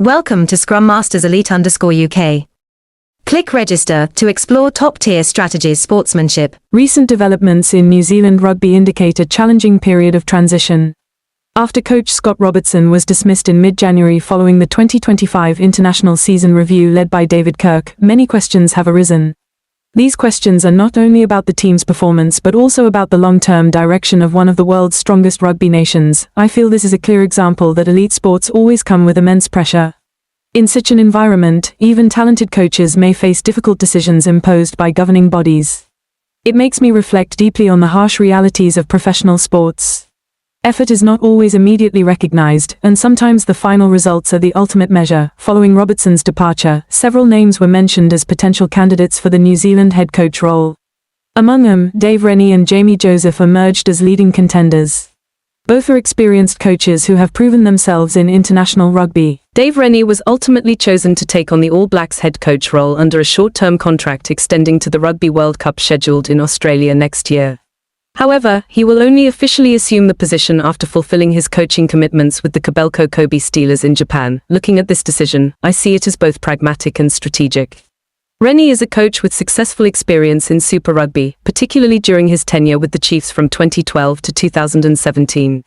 Welcome to Scrum Masters Elite _UK. Click register to explore top-tier strategies sportsmanship. Recent developments in New Zealand rugby indicate a challenging period of transition. After coach Scott Robertson was dismissed in mid-January following the 2025 international season review led by David Kirk, many questions have arisen. These questions are not only about the team's performance but also about the long-term direction of one of the world's strongest rugby nations. I feel this is a clear example that elite sports always come with immense pressure. In such an environment, even talented coaches may face difficult decisions imposed by governing bodies. It makes me reflect deeply on the harsh realities of professional sports. Effort is not always immediately recognized, and sometimes the final results are the ultimate measure. Following Robertson's departure, several names were mentioned as potential candidates for the New Zealand head coach role. Among them, Rennie and Jamie Joseph emerged as leading contenders. Both are experienced coaches who have proven themselves in international rugby. Rennie was ultimately chosen to take on the All Blacks head coach role under a short-term contract extending to the Rugby World Cup scheduled in Australia next year. However, he will only officially assume the position after fulfilling his coaching commitments with the Kobelco Kobe Steelers in Japan. Looking at this decision, I see it as both pragmatic and strategic. Rennie is a coach with successful experience in Super Rugby, particularly during his tenure with the Chiefs from 2012 to 2017.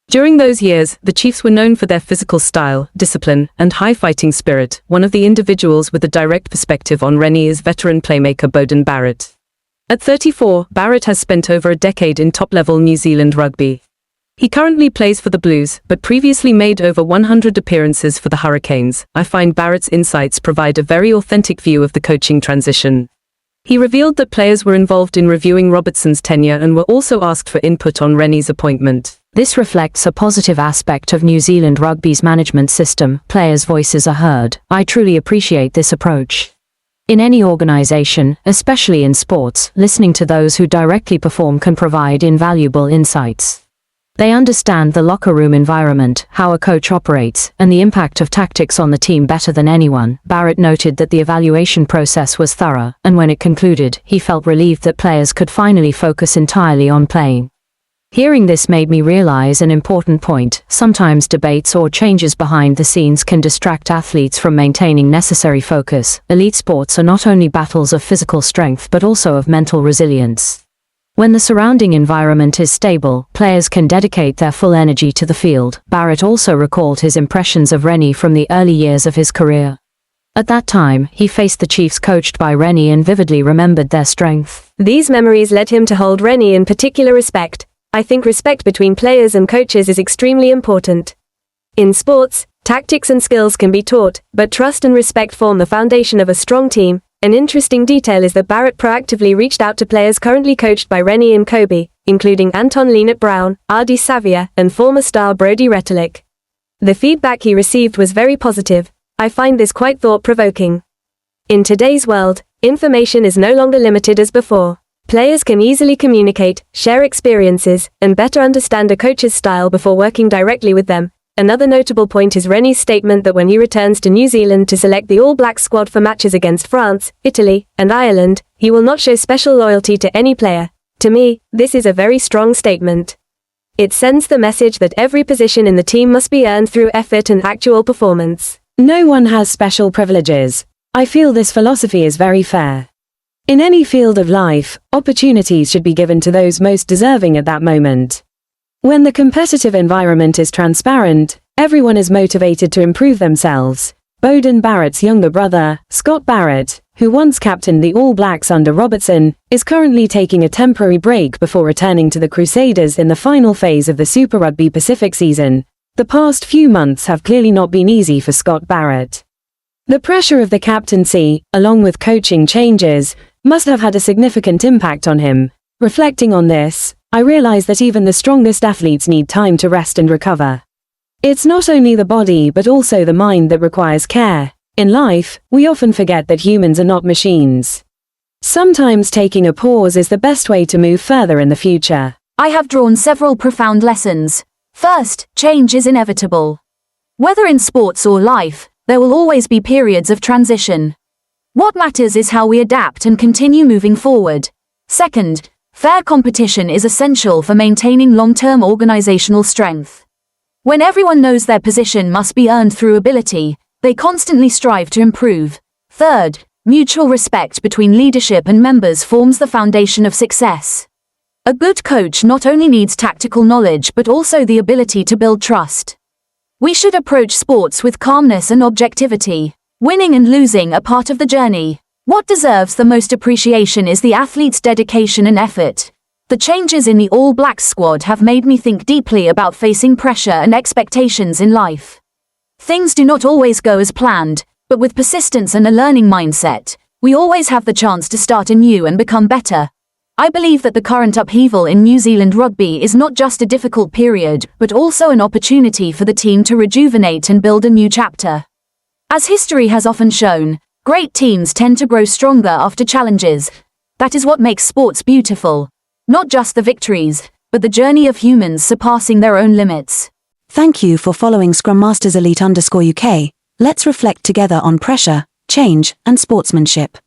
During those years, the Chiefs were known for their physical style, discipline, and high fighting spirit. One of the individuals with a direct perspective on Rennie is veteran playmaker Beauden Barrett. At 34, Barrett has spent over a decade in top-level New Zealand rugby. He currently plays for the Blues, but previously made over 100 appearances for the Hurricanes. I find Barrett's insights provide a very authentic view of the coaching transition. He revealed that players were involved in reviewing Robertson's tenure and were also asked for input on Rennie's appointment. This reflects a positive aspect of New Zealand rugby's management system. Players' voices are heard. I truly appreciate this approach. In any organization, especially in sports, listening to those who directly perform can provide invaluable insights. They understand the locker room environment, how a coach operates, and the impact of tactics on the team better than anyone. Barrett noted that the evaluation process was thorough, and when it concluded, he felt relieved that players could finally focus entirely on playing. Hearing this made me realize an important point. Sometimes debates or changes behind the scenes can distract athletes from maintaining necessary focus. Elite sports are not only battles of physical strength but also of mental resilience. When the surrounding environment is stable, players can dedicate their full energy to the field. Barrett also recalled his impressions of Rennie from the early years of his career. At that time, he faced the Chiefs coached by Rennie and vividly remembered their strength. These memories led him to hold Rennie in particular respect. I think respect between players and coaches is extremely important. In sports, tactics and skills can be taught, but trust and respect form the foundation of a strong team. An interesting detail is that Barrett proactively reached out to players currently coached by Rennie and Kobe, including Anton Lienert-Brown, Ardie Savea, and former star Brodie Retallick. The feedback he received was very positive. I find this quite thought-provoking. In today's world, information is no longer limited as before. Players can easily communicate, share experiences, and better understand a coach's style before working directly with them. Another notable point is Rennie's statement that when he returns to New Zealand to select the All Blacks squad for matches against France, Italy, and Ireland, he will not show special loyalty to any player. To me, this is a very strong statement. It sends the message that every position in the team must be earned through effort and actual performance. No one has special privileges. I feel this philosophy is very fair. In any field of life, opportunities should be given to those most deserving at that moment. When the competitive environment is transparent, everyone is motivated to improve themselves. Beauden Barrett's younger brother, Scott Barrett, who once captained the All Blacks under Robertson, is currently taking a temporary break before returning to the Crusaders in the final phase of the Super Rugby Pacific season. The past few months have clearly not been easy for Scott Barrett. The pressure of the captaincy, along with coaching changes, must have had a significant impact on him. Reflecting on this, I realize that even the strongest athletes need time to rest and recover. It's not only the body but also the mind that requires care. In life, we often forget that humans are not machines. Sometimes taking a pause is the best way to move further in the future. I have drawn several profound lessons. First, change is inevitable. Whether in sports or life, there will always be periods of transition. What matters is how we adapt and continue moving forward. Second, fair competition is essential for maintaining long-term organizational strength. When everyone knows their position must be earned through ability, They constantly strive to improve. Third, mutual respect between leadership and members forms the foundation of success. A good coach not only needs tactical knowledge but also the ability to build trust. We should approach sports with calmness and objectivity. Winning and losing are part of the journey. What deserves the most appreciation is the athlete's dedication and effort. The changes in the All Blacks squad have made me think deeply about facing pressure and expectations in life. Things do not always go as planned, but with persistence and a learning mindset, we always have the chance to start anew and become better. I believe that the current upheaval in New Zealand rugby is not just a difficult period, but also an opportunity for the team to rejuvenate and build a new chapter. As history has often shown, great teams tend to grow stronger after challenges. That is what makes sports beautiful. Not just the victories, but the journey of humans surpassing their own limits. Thank you for following Scrum Masters Elite _UK. Let's reflect together on pressure, change, and sportsmanship.